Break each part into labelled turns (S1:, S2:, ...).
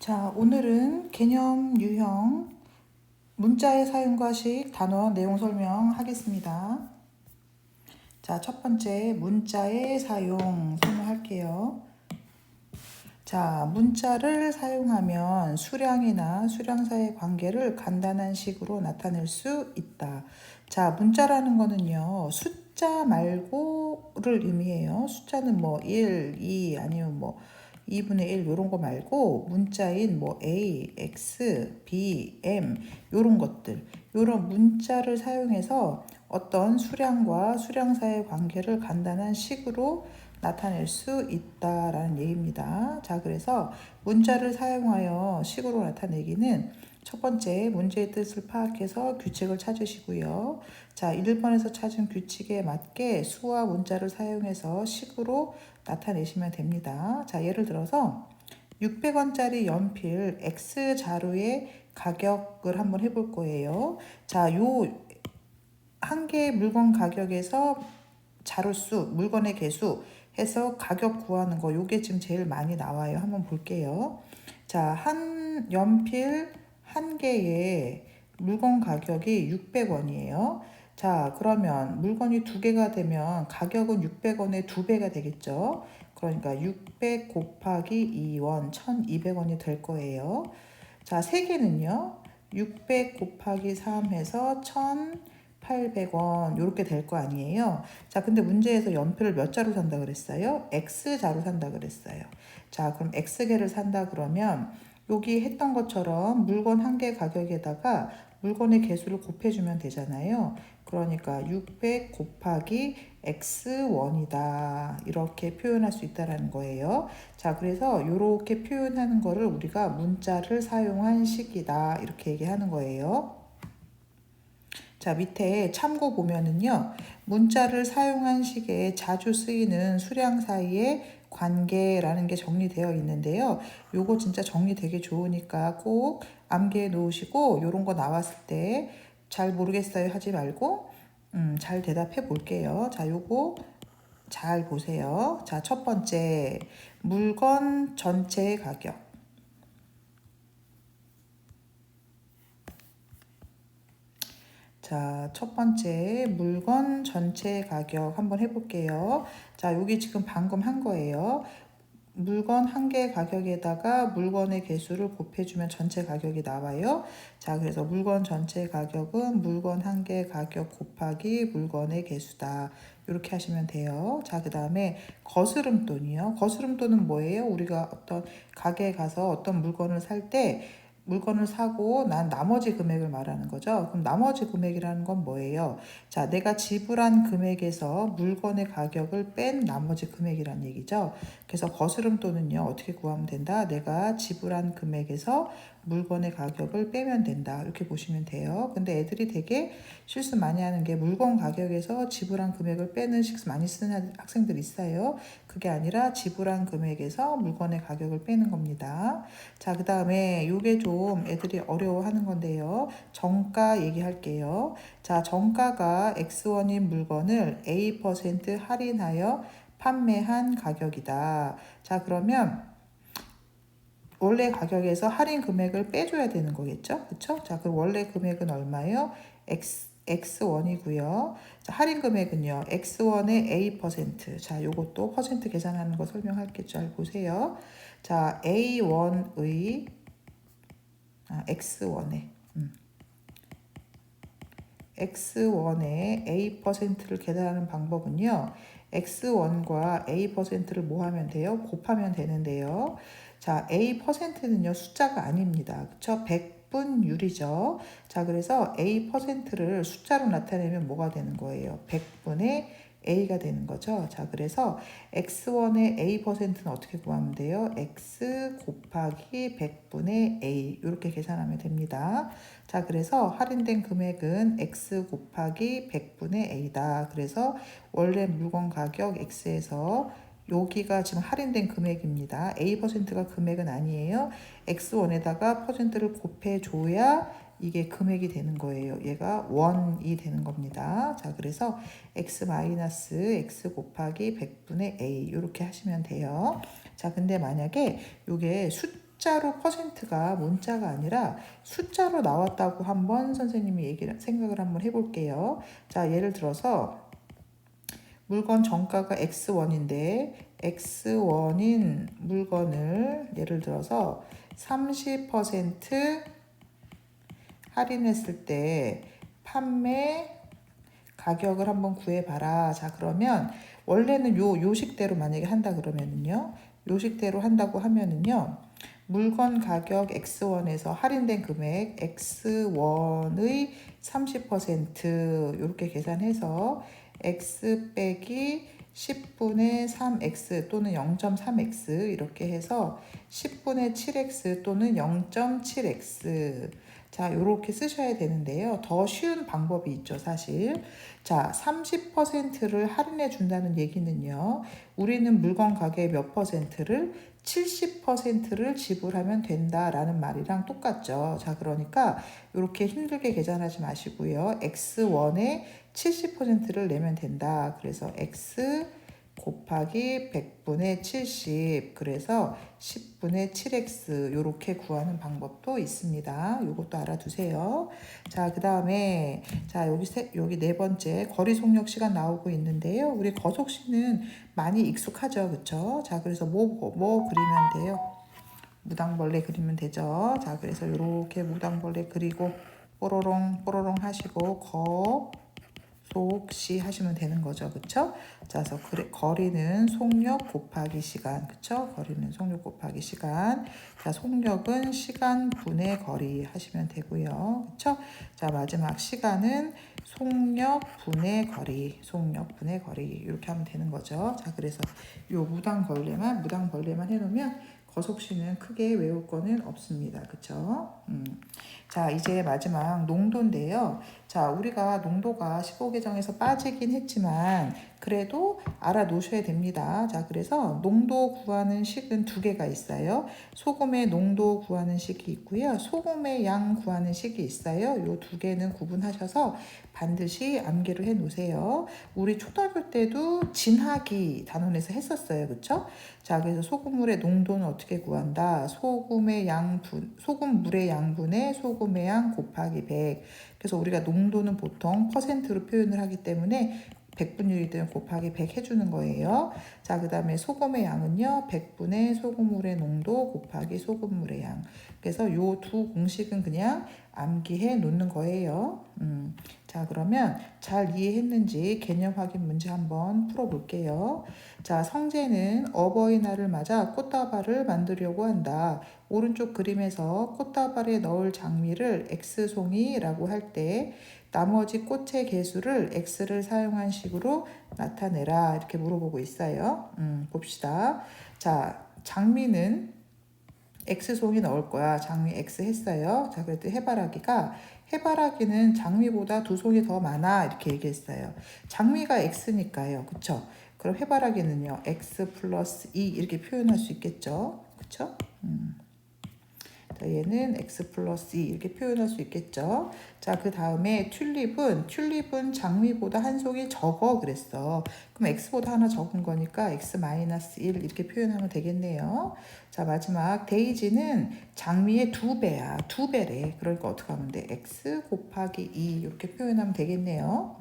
S1: 자, 오늘은 개념 유형 문자의 사용과 식 단어 내용 설명하겠습니다. 자, 첫 번째 문자의 사용 설명할게요. 자, 문자를 사용하면 수량이나 수량사의 관계를 간단한 식으로 나타낼 수 있다. 자, 문자라는 거는요, 숫자 말고를 의미해요. 숫자는 뭐 1, 2 아니면 뭐 2분의 1 이런 거 말고 문자인 뭐 A, X, B, M 이런 것들, 이런 문자를 사용해서 어떤 수량과 수량사의 관계를 간단한 식으로 나타낼 수 있다라는 얘기입니다. 자, 그래서 문자를 사용하여 식으로 나타내기는 첫 번째 문제의 뜻을 파악해서 규칙을 찾으시고요. 자, 1번에서 찾은 규칙에 맞게 수와 문자를 사용해서 식으로 나타내시면 됩니다. 자, 예를 들어서 600원짜리 연필 X 자루의 가격을 한번 해볼 거예요. 자, 요 한 개의 물건 가격에서 자루수, 물건의 개수 해서 가격 구하는 거, 요게 지금 제일 많이 나와요. 한번 볼게요. 자, 한 연필 한 개의 물건 가격이 600원이에요. 자, 그러면 물건이 두 개가 되면 가격은 600원의 두 배가 되겠죠. 그러니까 600 곱하기 2원, 1200원이 될 거예요. 자, 세 개는요. 600 곱하기 3 해서 1800원 이렇게 될 거 아니에요. 자, 근데 문제에서 연필을 몇 자루 산다 그랬어요? X자루 산다 그랬어요. 자, 그럼 X개를 산다 그러면 여기 했던 것처럼 물건 한 개 가격에다가 물건의 개수를 곱해주면 되잖아요. 그러니까 600 곱하기 X1이다. 이렇게 표현할 수 있다는 거예요. 자, 그래서 이렇게 표현하는 거를 우리가 문자를 사용한 식이다. 이렇게 얘기하는 거예요. 자, 밑에 참고 보면은요, 문자를 사용한 식에 자주 쓰이는 수량 사이의 관계라는 게 정리되어 있는데요. 요거 진짜 정리 되게 좋으니까 꼭 암기해 놓으시고, 요런 거 나왔을 때 잘 모르겠어요 하지 말고, 잘 대답해 볼게요. 자, 요거 잘 보세요. 자, 첫 번째, 물건 전체 가격. 자, 첫 번째 물건 전체 가격 한번 해볼게요. 자, 여기 지금 방금 한 거예요. 물건 한 개 가격에다가 물건의 개수를 곱해주면 전체 가격이 나와요. 자, 그래서 물건 전체 가격은 물건 한 개 가격 곱하기 물건의 개수다. 이렇게 하시면 돼요. 자, 그 다음에 거스름돈이요. 거스름돈은 뭐예요? 우리가 어떤 가게에 가서 어떤 물건을 살 때 물건을 사고 난 나머지 금액을 말하는 거죠. 그럼 나머지 금액이라는 건 뭐예요? 자, 내가 지불한 금액에서 물건의 가격을 뺀 나머지 금액이란 얘기죠. 그래서 거스름돈은요, 어떻게 구하면 된다? 내가 지불한 금액에서 물건의 가격을 빼면 된다. 이렇게 보시면 돼요. 근데 애들이 되게 실수 많이 하는 게 물건 가격에서 지불한 금액을 빼는 식수 많이 쓰는 학생들 있어요. 그게 아니라 지불한 금액에서 물건의 가격을 빼는 겁니다. 자, 그 다음에 요게 좀 애들이 어려워하는 건데요. 정가 얘기할게요. 자, 정가가 X1인 물건을 A% 할인하여 판매한 가격이다. 자, 그러면 원래 가격에서 할인 금액을 빼줘야 되는 거겠죠? 그쵸? 자, 그럼 원래 금액은 얼마예요? X1이고요. 자, 할인 금액은요. X1의 A%. 자, 요것도 퍼센트 계산하는 거 설명할게요. 잘 보세요. 자, A1의 X1의 X1의 A%를 계산하는 방법은요. X1과 A%를 뭐 하면 돼요? 곱하면 되는데요. 자, A%는요, 숫자가 아닙니다. 그쵸? 백분율이죠. 자, 그래서 A%를 숫자로 나타내면 뭐가 되는 거예요? 100분의 A가 되는 거죠. 자, 그래서 X1의 A%는 어떻게 구하면 돼요? X 곱하기 100분의 A 이렇게 계산하면 됩니다. 자, 그래서 할인된 금액은 X 곱하기 100분의 A다. 그래서 원래 물건 가격 X에서 여기가 지금 할인된 금액입니다. A%가 금액은 아니에요. X1에다가 퍼센트를 곱해줘야 이게 금액이 되는 거예요. 얘가 원이 되는 겁니다. 자, 그래서 X 곱하기 100분의 A 이렇게 하시면 돼요. 자, 근데 만약에 이게 숫자로 퍼센트가 문자가 아니라 숫자로 나왔다고 한번 선생님이 생각을 한번 해볼게요. 자, 예를 들어서 물건 정가가 X1인데 X1인 물건을 예를 들어서 30% 할인했을 때 판매 가격을 한번 구해봐라. 자, 그러면 원래는 요식대로 만약에 한다 그러면은요. 요식대로 한다고 하면은요. 물건 가격 X1에서 할인된 금액 X1의 30% 이렇게 계산해서 X 빼기 10분의 3x 또는 0.3x 이렇게 해서 10분의 7x 또는 0.7x 자, 이렇게 쓰셔야 되는데요. 더 쉬운 방법이 있죠, 사실. 자, 30%를 할인해 준다는 얘기는요. 우리는 물건 가격의 몇 퍼센트를 70%를 지불하면 된다라는 말이랑 똑같죠. 자, 그러니까 이렇게 힘들게 계산하지 마시고요. X1에 70%를 내면 된다. 그래서 X 곱하기 100분의 70 그래서 10분의 7x 이렇게 구하는 방법도 있습니다. 이것도 알아두세요. 자, 그 다음에 자 여기 네 번째 거리 속력 시간 나오고 있는데요. 우리 거속시는 많이 익숙하죠, 그렇죠? 자, 그래서 뭐 그리면 돼요? 무당벌레 그리면 되죠. 자, 그래서 이렇게 무당벌레 그리고 뽀로롱 뽀로롱 하시고 속시 하시면 되는 거죠. 그쵸? 자, 그래서 거리는 속력 곱하기 시간. 그쵸? 거리는 속력 곱하기 시간. 자, 속력은 시간 분의 거리 하시면 되고요. 그쵸? 자, 마지막 시간은 속력 분의 거리. 속력 분의 거리. 이렇게 하면 되는 거죠. 자, 그래서 요 무당벌레만 해놓으면 거속시는 크게 외울 거는 없습니다. 그쵸? 자, 이제 마지막 농도인데요. 자, 우리가 농도가 15계정에서 빠지긴 했지만 그래도 알아놓으셔야 됩니다. 자, 그래서 농도 구하는 식은 두 개가 있어요. 소금의 농도 구하는 식이 있고요. 소금의 양 구하는 식이 있어요. 이 두 개는 구분하셔서 반드시 암기를 해 놓으세요. 우리 초등학교 때도 진하기 단원에서 했었어요. 그쵸? 자, 그래서 소금물의 농도는 어떻게 구한다? 소금물의 양분의 소금의 양 곱하기 100. 그래서 우리가 농도는 보통 퍼센트로 표현을 하기 때문에 100분율이든 곱하기 100 해주는 거예요. 자, 그 다음에 소금의 양은요. 100분의 소금물의 농도 곱하기 소금물의 양. 그래서 요 두 공식은 그냥 암기해 놓는 거예요. 자, 그러면 잘 이해했는지 개념 확인 문제 한번 풀어볼게요. 자, 성재는 어버이날을 맞아 꽃다발을 만들려고 한다. 오른쪽 그림에서 꽃다발에 넣을 장미를 X송이라고 할 때 나머지 꽃의 개수를 X를 사용한 식으로 나타내라. 이렇게 물어보고 있어요. 봅시다. 자, 장미는 X송이 넣을 거야. 장미 X 했어요. 자, 그랬더니 해바라기는 장미보다 두 송이 더 많아. 이렇게 얘기했어요. 장미가 X니까요. 그쵸? 그럼 해바라기는요. X 플러스 2 이렇게 표현할 수 있겠죠? 그쵸? 자, 얘는 X 플러스 2 이렇게 표현할 수 있겠죠? 자, 그 다음에 튤립은 장미보다 한 송이 적어 그랬어. 그럼 X보다 하나 적은 거니까 X 마이너스 1 이렇게 표현하면 되겠네요. 자, 마지막 데이지는 장미의 2배야. 2배래. 그러니까 어떻게 하면 돼? X 곱하기 2 이렇게 표현하면 되겠네요.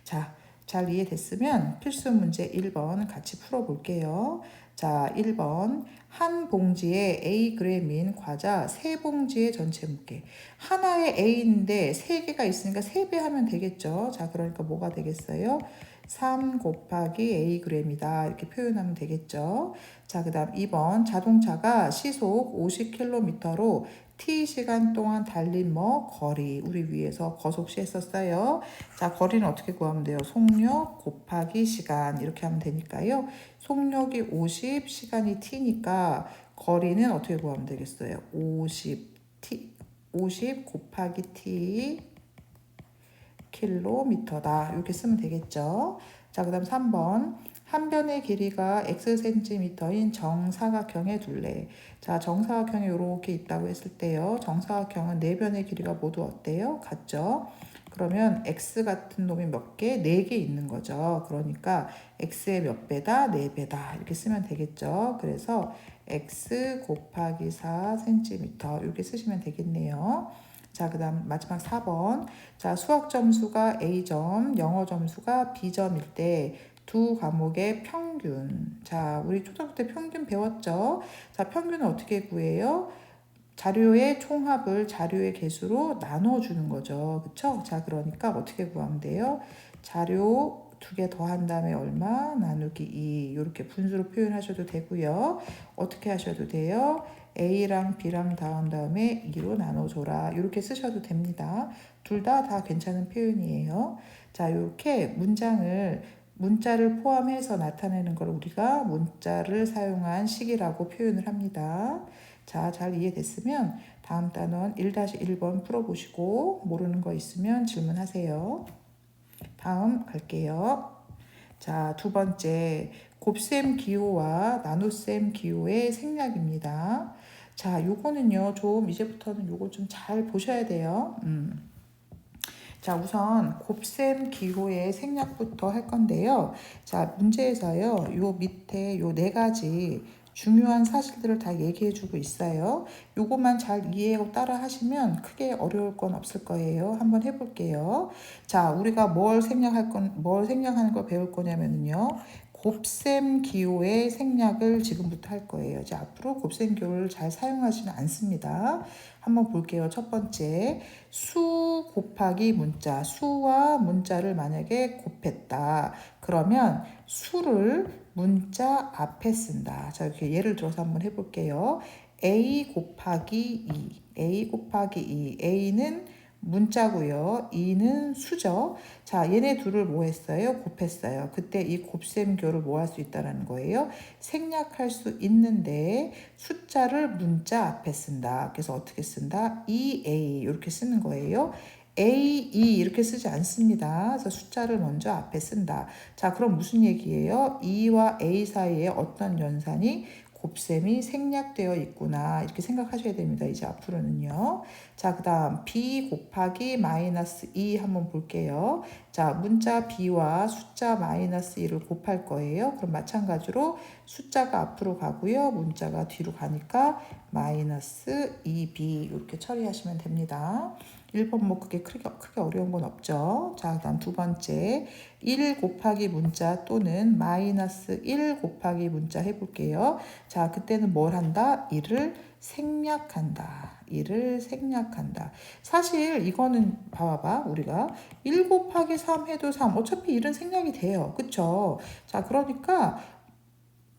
S1: 자, 잘 이해됐으면 필수 문제 1번 같이 풀어볼게요. 자, 1번 한 봉지에 Ag인 과자 3봉지의 전체 무게. 하나에 A인데 3개가 있으니까 3배 하면 되겠죠. 자, 그러니까 뭐가 되겠어요? 3 곱하기 Ag이다. 이렇게 표현하면 되겠죠. 자, 그 다음 2번 자동차가 시속 50km로 T시간 동안 달린 거리. 우리 위에서 거속시 했었어요. 자, 거리는 어떻게 구하면 돼요? 속력 곱하기 시간 이렇게 하면 되니까요. 속력이 50, 시간이 T니까 거리는 어떻게 구하면 되겠어요? 50 곱하기 T 킬로미터다. 이렇게 쓰면 되겠죠. 자, 그 다음 3번. 한 변의 길이가 X센티미터인 정사각형의 둘레. 자, 정사각형이 이렇게 있다고 했을 때요. 정사각형은 네 변의 길이가 모두 어때요? 같죠? 그러면 x 같은 놈이 몇 개? 4개 있는 거죠. 그러니까 x의 몇 배다? 4배다. 이렇게 쓰면 되겠죠. 그래서 x 곱하기 4cm 이렇게 쓰시면 되겠네요. 자, 그 다음 마지막 4번. 자, 수학 점수가 A점, 영어 점수가 B점일 때 두 과목의 평균. 자, 우리 초등학교 때 평균 배웠죠? 자, 평균은 어떻게 구해요? 자료의 총합을 자료의 개수로 나눠주는 거죠. 그쵸? 자, 그러니까 어떻게 구하면 돼요? 자료 2개 더한 다음에 얼마? 나누기 2. 이렇게 분수로 표현하셔도 되고요. 어떻게 하셔도 돼요? A랑 B랑 더한 다음에 2로 나눠줘라. 이렇게 쓰셔도 됩니다. 둘 다 괜찮은 표현이에요. 자, 이렇게 문자를 포함해서 나타내는 걸 우리가 문자를 사용한 식이라고 표현을 합니다. 자, 잘 이해됐으면 다음 단원 1-1번 풀어보시고 모르는 거 있으면 질문하세요. 다음 갈게요. 자, 두 번째 곱셈 기호와 나눗셈 기호의 생략입니다. 자, 요거는요 좀 이제부터는 요거 좀 잘 보셔야 돼요. 자, 우선 곱셈 기호의 생략부터 할 건데요. 자, 문제에서요, 요 밑에 요 4가지 중요한 사실들을 다 얘기해 주고 있어요. 요것만 잘 이해하고 따라 하시면 크게 어려울 건 없을 거예요. 한번 해볼게요. 자, 우리가 뭘 생략하는 걸 배울 거냐면요. 곱셈 기호의 생략을 지금부터 할 거예요. 이제 앞으로 곱셈 기호를 잘 사용하지는 않습니다. 한번 볼게요. 첫 번째, 수 곱하기 문자. 수와 문자를 만약에 곱했다. 그러면 수를 문자 앞에 쓴다. 자, 이렇게 예를 들어서 한번 해볼게요. A 곱하기 2. A 곱하기 2. A는 문자고요. 2는 수죠. 자, 얘네 둘을 뭐 했어요? 곱했어요. 그때 이 곱셈교를 뭐 할 수 있다는 거예요? 생략할 수 있는데 숫자를 문자 앞에 쓴다. 그래서 어떻게 쓴다? 2A 이렇게 쓰는 거예요. A, 2 이렇게 쓰지 않습니다. 그래서 숫자를 먼저 앞에 쓴다. 자, 그럼 무슨 얘기예요? 2와 A 사이에 어떤 연산이 곱셈이 생략되어 있구나 이렇게 생각하셔야 됩니다. 이제 앞으로는요. 자, 그 다음 B 곱하기 마이너스 2 한번 볼게요. 자, 문자 B와 숫자 마이너스 2를 곱할 거예요. 그럼 마찬가지로 숫자가 앞으로 가고요. 문자가 뒤로 가니까 마이너스 2B 이렇게 처리하시면 됩니다. 1번 뭐 크게 어려운 건 없죠. 자, 그다음 두 번째 1 곱하기 문자 또는 마이너스 1 곱하기 문자 해볼게요. 자, 그때는 뭘 한다? 1을 생략한다. 1을 생략한다. 사실 이거는 봐봐. 우리가 1 곱하기 3 해도 3. 어차피 1은 생략이 돼요. 그쵸? 자, 그러니까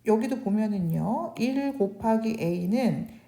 S1: 여기도 보면은요. 1 곱하기 A는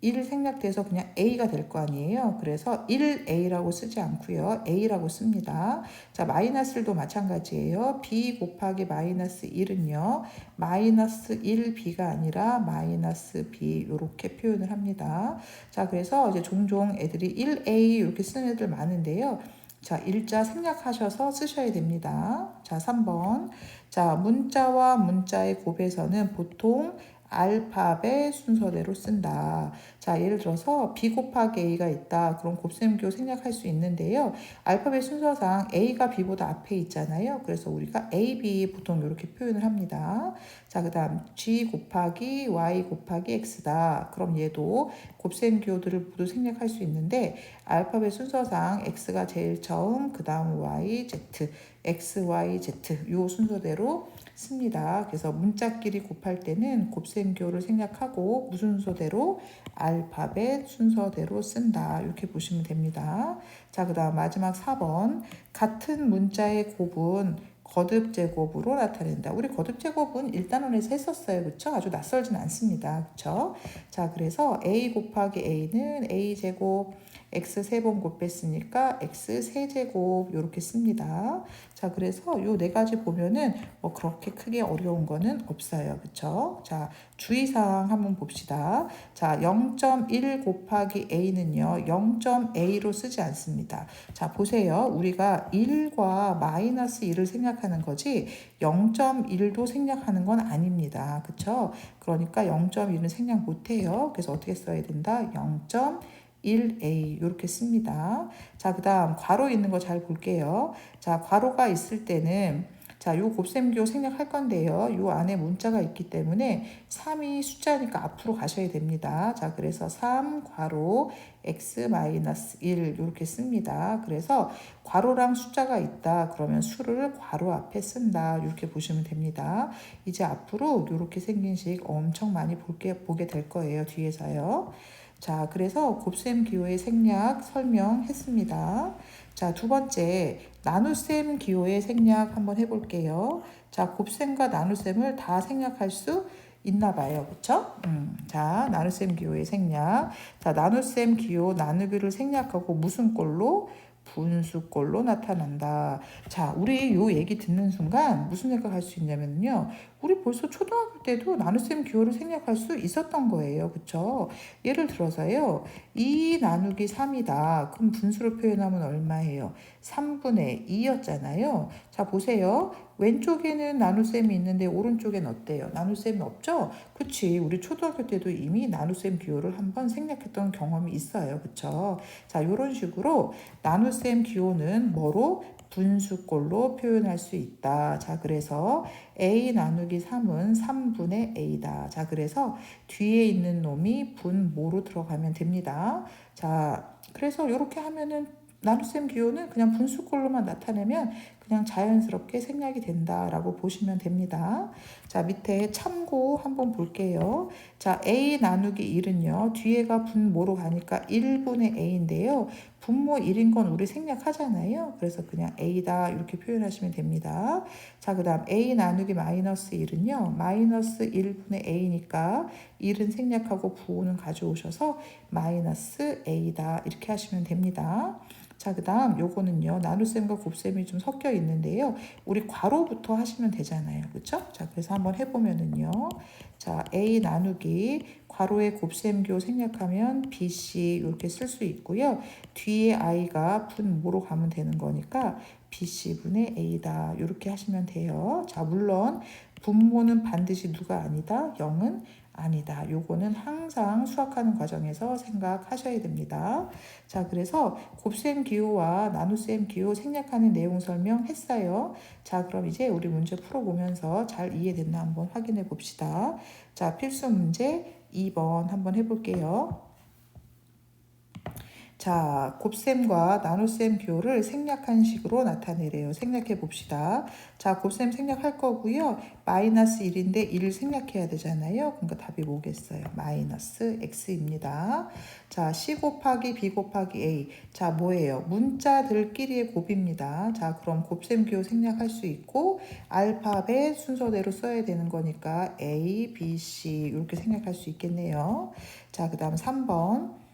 S1: 1 생략돼서 그냥 A가 될 거 아니에요. 그래서 1A라고 쓰지 않고요. A라고 씁니다. 자, 마이너스 1도 마찬가지예요. B 곱하기 마이너스 1은요. 마이너스 1B가 아니라 마이너스 B 이렇게 표현을 합니다. 자, 그래서 이제 종종 애들이 1A 이렇게 쓰는 애들 많은데요. 자, 일자 생략하셔서 쓰셔야 됩니다. 자, 3번. 자, 문자와 문자의 곱에서는 보통 알파벳 순서대로 쓴다. 자, 예를 들어서 B 곱하기 A가 있다. 그럼 곱셈교 생략할 수 있는데요. 알파벳 순서상 A가 B보다 앞에 있잖아요. 그래서 우리가 A, B 보통 이렇게 표현을 합니다. 자, 그 다음 G 곱하기 Y 곱하기 X다. 그럼 얘도 곱셈교들을 모두 생략할 수 있는데 알파벳 순서상 X가 제일 처음, 그 다음 Y, Z, X, Y, Z 요 순서대로 씁니다. 그래서 문자끼리 곱할 때는 곱셈교를 생략하고 무슨 순서대로? 알파벳 순서대로 쓴다. 이렇게 보시면 됩니다. 자, 그 다음 마지막 4번. 같은 문자의 곱은 거듭 제곱으로 나타낸다. 우리 거듭 제곱은 1단원에서 했었어요. 그렇죠? 아주 낯설진 않습니다. 그렇죠? 자, 그래서 A 곱하기 A는 A 제곱, X 3번 곱했으니까 X 세제곱 이렇게 씁니다. 자, 그래서 요 4가지 보면은 뭐 그렇게 크게 어려운 거는 없어요. 그쵸? 자, 주의사항 한번 봅시다. 자, 0.1 곱하기 A는요, 0.A로 쓰지 않습니다. 자, 보세요. 우리가 1과 마이너스 1을 생략하는 거지 0.1도 생략하는 건 아닙니다. 그쵸? 그러니까 0.1은 생략 못해요. 그래서 어떻게 써야 된다? 0.1 1a 이렇게 씁니다. 자, 그 다음 괄호 있는 거 잘 볼게요. 자, 괄호가 있을 때는 자, 요 곱셈기호 생략할 건데요. 요 안에 문자가 있기 때문에 3이 숫자니까 앞으로 가셔야 됩니다. 자, 그래서 3 괄호 x-1 이렇게 씁니다. 그래서 괄호랑 숫자가 있다. 그러면 수를 괄호 앞에 쓴다. 이렇게 보시면 됩니다. 이제 앞으로 이렇게 생긴 식 엄청 많이 보게 될 거예요. 뒤에서요. 자, 그래서 곱셈 기호의 생략 설명했습니다. 자, 두 번째 나눗셈 기호의 생략 한번 해볼게요. 자, 곱셈과 나눗셈을 다 생략할 수 있나 봐요. 그쵸? 자, 나눗셈 기호의 생략. 자, 나눗셈 기호 나누기를 생략하고 무슨 꼴로? 분수꼴로 나타난다. 자, 우리 요 얘기 듣는 순간 무슨 생각할 수 있냐면요. 우리 벌써 초등학교 때도 나눗셈 기호를 생략할 수 있었던 거예요. 그쵸? 예를 들어서요. 2 나누기 3이다. 그럼 분수로 표현하면 얼마예요? 3분의 2였잖아요. 자, 보세요. 왼쪽에는 나눗셈이 있는데 오른쪽엔 어때요? 나눗셈이 없죠? 그치. 우리 초등학교 때도 이미 나눗셈 기호를 한번 생략했던 경험이 있어요. 그쵸? 자, 요런 식으로 나눗셈 기호는 뭐로? 분수꼴로 표현할 수 있다. 자, 그래서 a 나누기 3은 3분의 a다. 자, 그래서 뒤에 있는 놈이 분모로 들어가면 됩니다. 자, 그래서 이렇게 하면은 나눗셈 기호는 그냥 분수꼴로만 나타내면 그냥 자연스럽게 생략이 된다라고 보시면 됩니다. 자, 밑에 참고 한번 볼게요. 자, a 나누기 1은요. 뒤에가 분모로 가니까 1분의 a인데요. 분모 1인 건 우리 생략하잖아요. 그래서 그냥 a다 이렇게 표현하시면 됩니다. 자, 그 다음 a 나누기 마이너스 1은요. 마이너스 1분의 a니까 1은 생략하고 부호는 가져오셔서 마이너스 a다 이렇게 하시면 됩니다. 자, 그 다음 요거는요. 나눗셈과 곱셈이 좀 섞여 있는데요. 우리 괄호부터 하시면 되잖아요. 그쵸? 자, 그래서 한번 해보면은요. 자, a 나누기 괄호의 곱셈교 생략하면 bc 이렇게 쓸 수 있고요. 뒤에 i가 분모로 가면 되는 거니까 bc분의 a다 이렇게 하시면 돼요. 자, 물론 분모는 반드시 누가 아니다? 0은 아니다. 요거는 항상 수학하는 과정에서 생각하셔야 됩니다. 자, 그래서 곱셈 기호와 나눗셈 기호 생략하는 내용 설명했어요. 자, 그럼 이제 우리 문제 풀어보면서 잘 이해됐나 한번 확인해 봅시다. 자, 필수 문제 2번 한번 해볼게요. 자, 곱셈과 나눗셈 기호를 생략한 식으로 나타내래요. 생략해 봅시다. 자, 곱셈 생략할 거고요. 마이너스 1인데 1을 생략해야 되잖아요. 그러니까 답이 뭐겠어요? 마이너스 x입니다. 자, c 곱하기 b 곱하기 a. 자, 뭐예요? 문자들끼리의 곱입니다. 자, 그럼 곱셈 기호 생략할 수 있고 알파벳 순서대로 써야 되는 거니까 a, b, c 이렇게 생략할 수 있겠네요. 자, 그 다음 3번.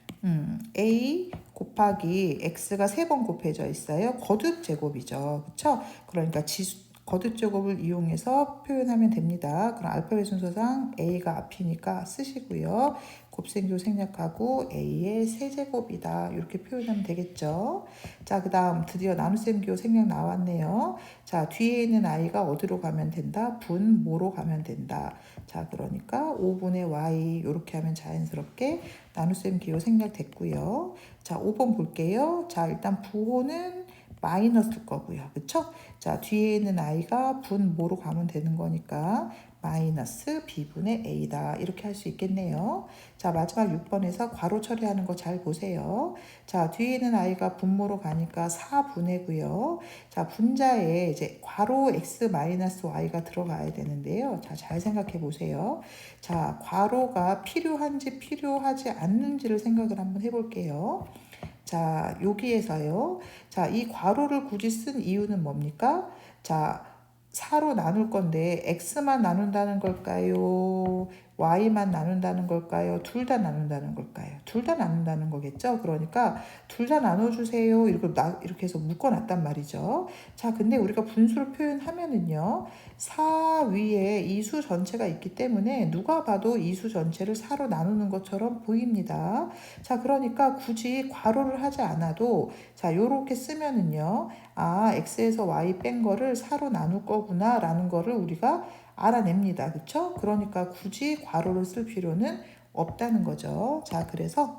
S1: a 곱하기 x가 3번 곱해져 있어요. 거듭 제곱이죠. 그쵸? 그러니까 거듭 제곱을 이용해서 표현하면 됩니다. 그럼 알파벳 순서상 a가 앞이니까 쓰시고요. 곱셈교 생략하고 a의 세제곱이다. 이렇게 표현하면 되겠죠. 자, 그 다음 드디어 나눗셈교 생략 나왔네요. 자, 뒤에 있는 i가 어디로 가면 된다? 분모로 가면 된다. 자, 그러니까 5분의 y 이렇게 하면 자연스럽게 나눗셈 기호 생략됐고요. 자, 5번 볼게요. 자, 일단 부호는 마이너스 거고요. 그쵸? 자, 뒤에 있는 i가 분모로 가면 되는 거니까 마이너스 b분의 a다. 이렇게 할 수 있겠네요. 자, 마지막 6번에서 괄호 처리하는 거 잘 보세요. 자, 뒤에 있는 i가 분모로 가니까 4분의고요. 자, 분자에 이제 괄호 x 마이너스 y가 들어가야 되는데요. 자, 잘 생각해 보세요. 자, 괄호가 필요한지 필요하지 않는지를 생각을 한번 해볼게요. 자, 여기에서요. 자, 이 괄호를 굳이 쓴 이유는 뭡니까? 자, 4로 나눌 건데 x만 나눈다는 걸까요? y만 나눈다는 걸까요? 둘 다 나눈다는 걸까요? 둘 다 나눈다는 거겠죠? 그러니까 둘 다 나눠주세요. 이렇게 해서 묶어놨단 말이죠. 자, 근데 우리가 분수로 표현하면은요. 4 위에 이 수 전체가 있기 때문에 누가 봐도 이 수 전체를 4로 나누는 것처럼 보입니다. 자, 그러니까 굳이 괄호를 하지 않아도 자, 요렇게 쓰면은요. 아, x에서 y 뺀 거를 4로 나눌 거구나 라는 거를 우리가 알아냅니다. 그쵸? 그러니까 굳이 괄호를 쓸 필요는 없다는 거죠. 자, 그래서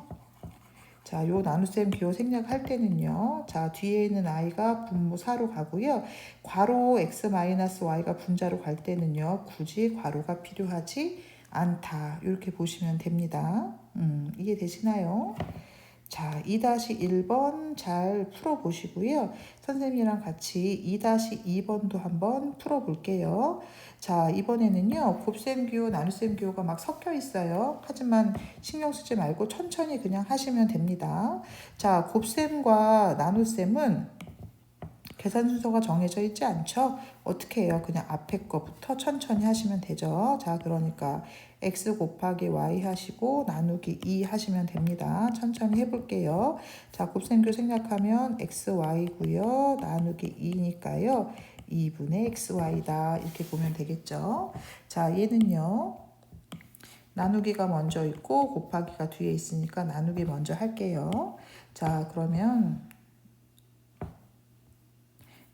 S1: 자, 요 나눗셈 기호 생략할 때는요. 자, 뒤에 있는 i가 분모 4로 가고요. 괄호 x-y가 분자로 갈 때는요. 굳이 괄호가 필요하지 않다. 이렇게 보시면 됩니다. 이해되시나요? 자, 2-1번 잘 풀어보시고요. 선생님이랑 같이 2-2번도 한번 풀어볼게요. 자, 이번에는요. 곱셈 기호, 나눗셈 기호가 막 섞여 있어요. 하지만 신경 쓰지 말고 천천히 그냥 하시면 됩니다. 자, 곱셈과 나눗셈은 계산 순서가 정해져 있지 않죠? 어떻게 해요? 그냥 앞에 거부터 천천히 하시면 되죠. 자, 그러니까 x 곱하기 y 하시고 나누기 2 하시면 됩니다. 천천히 해볼게요. 자, 곱셈교 생략하면 xy고요. 나누기 2니까요. 2분의 xy다. 이렇게 보면 되겠죠. 자, 얘는요. 나누기가 먼저 있고 곱하기가 뒤에 있으니까 나누기 먼저 할게요. 자, 그러면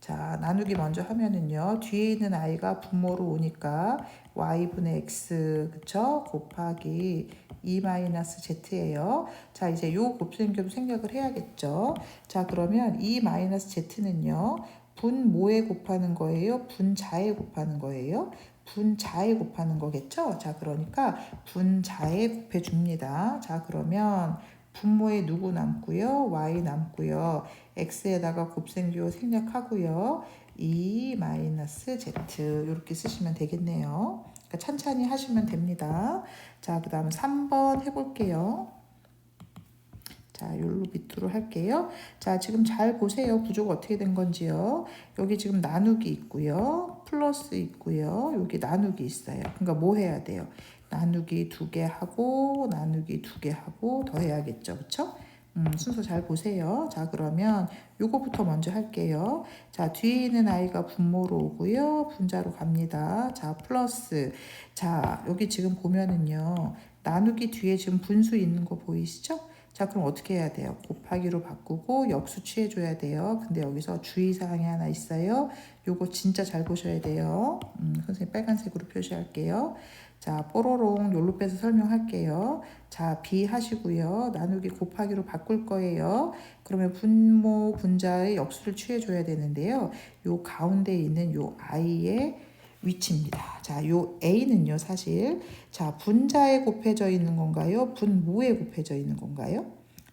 S1: 자, 나누기 먼저 하면은요. 뒤에 있는 i가 분모로 오니까 y분의 x 그쵸? 곱하기 2-z예요. 자, 이제 요 곱셈교도 생략을 해야겠죠. 자, 그러면 2-z는요. 분모에 곱하는 거예요? 분자에 곱하는 거예요? 분자에 곱하는 거겠죠? 자, 그러니까 분자에 곱해줍니다. 자, 그러면 분모에 누구 남고요? y 남고요. x에다가 곱셈기호 생략하고요. 2-z 이렇게 쓰시면 되겠네요. 그러니까 천천히 하시면 됩니다. 자, 그 다음 3번 해볼게요. 자, 요로 밑으로 할게요. 자, 지금 잘 보세요. 구조가 어떻게 된 건지요. 여기 지금 나누기 있고요. 플러스 있고요. 여기 나누기 있어요. 그러니까 뭐 해야 돼요? 나누기 2개 하고 나누기 2개 하고 더 해야겠죠. 그쵸? 순서 잘 보세요. 자, 그러면 요거부터 먼저 할게요. 자, 뒤에 있는 i가 분모로 오고요. 분자로 갑니다. 자, 플러스. 자, 여기 지금 보면은요. 나누기 뒤에 지금 분수 있는 거 보이시죠? 자, 그럼 어떻게 해야 돼요? 곱하기로 바꾸고 역수 취해줘야 돼요. 근데 여기서 주의사항이 하나 있어요. 요거 진짜 잘 보셔야 돼요. 선생님 빨간색으로 표시할게요. 자, 뽀로롱 요로 빼서 설명할게요. 자, b 하시고요. 나누기 곱하기로 바꿀 거예요. 그러면 분모 분자의 역수를 취해줘야 되는데요. 요 가운데 있는 요 i의 위치입니다. 자, 요 a는요, 사실 자, 분자에 곱해져 있는 건가요? 분모에 곱해져 있는 건가요?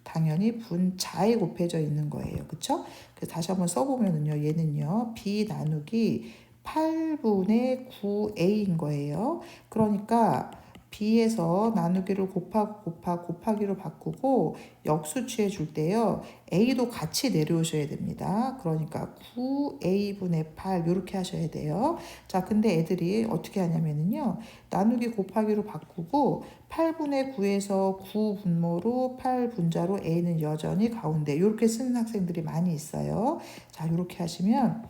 S1: 당연히 분자에 곱해져 있는 거예요. 그쵸? 그래서 다시 한번 써보면은요, 얘는요, b 나누기 8분의 9a인 거예요. 그러니까 b에서 나누기를 곱하기로 바꾸고 역수 취해 줄 때요. a도 같이 내려오셔야 됩니다. 그러니까 9a분의 8 이렇게 하셔야 돼요. 자, 근데 애들이 어떻게 하냐면요. 나누기 곱하기로 바꾸고 8분의 9에서 9 분모로 8 분자로 a는 여전히 가운데 이렇게 쓰는 학생들이 많이 있어요. 자, 이렇게 하시면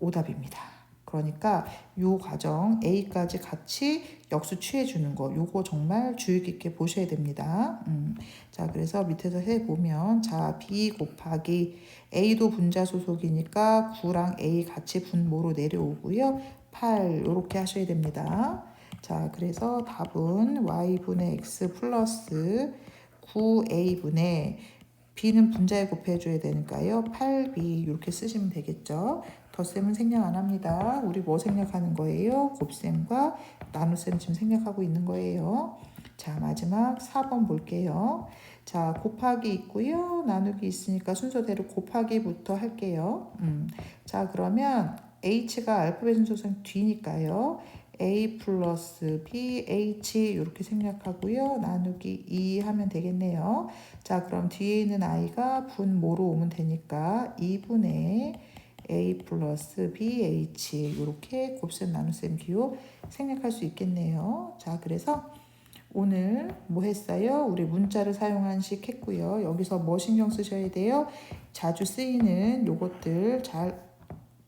S1: 오답입니다. 그러니까 요 과정 A까지 같이 역수 취해주는 거 요거 정말 주의 깊게 보셔야 됩니다. 자, 그래서 밑에서 해보면 자, B 곱하기 A도 분자 소속이니까 9랑 A 같이 분모로 내려오고요. 8 요렇게 하셔야 됩니다. 자, 그래서 답은 Y분의 X 플러스 9A분의 B는 분자에 곱해줘야 되니까요. 8B 이렇게 쓰시면 되겠죠. 덧셈은 생략 안 합니다. 우리 뭐 생략하는 거예요? 곱셈과 나눗셈 지금 생략하고 있는 거예요. 자, 마지막 4번 볼게요. 자, 곱하기 있고요. 나누기 있으니까 순서대로 곱하기부터 할게요. 자, 그러면 H가 알파벳 순서상 뒤니까요. A 플러스 B, H 이렇게 생략하고요. 나누기 2 하면 되겠네요. 자, 그럼 뒤에 있는 i가 분모로 오면 되니까 2분의 A 플러스 BH 이렇게 곱셈 나눗셈 기호 생략할 수 있겠네요. 자, 그래서 오늘 뭐 했어요? 우리 문자를 사용한 식 했고요. 여기서 뭐 신경 쓰셔야 돼요? 자주 쓰이는 요것들 잘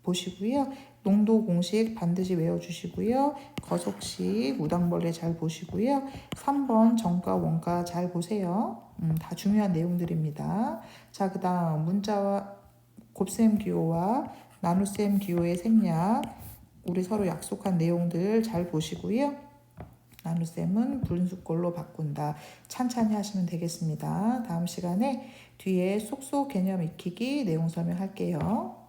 S1: 보시고요. 농도 공식 반드시 외워주시고요. 거속식, 무당벌레 잘 보시고요. 3번 정가, 원가 잘 보세요. 다 중요한 내용들입니다. 자, 그 다음 문자와 곱셈 기호와 나눗셈 기호의 생략 우리 서로 약속한 내용들 잘 보시고요. 나눗셈은 분수꼴로 바꾼다. 찬찬히 하시면 되겠습니다. 다음 시간에 뒤에 속소 개념 익히기 내용 설명할게요.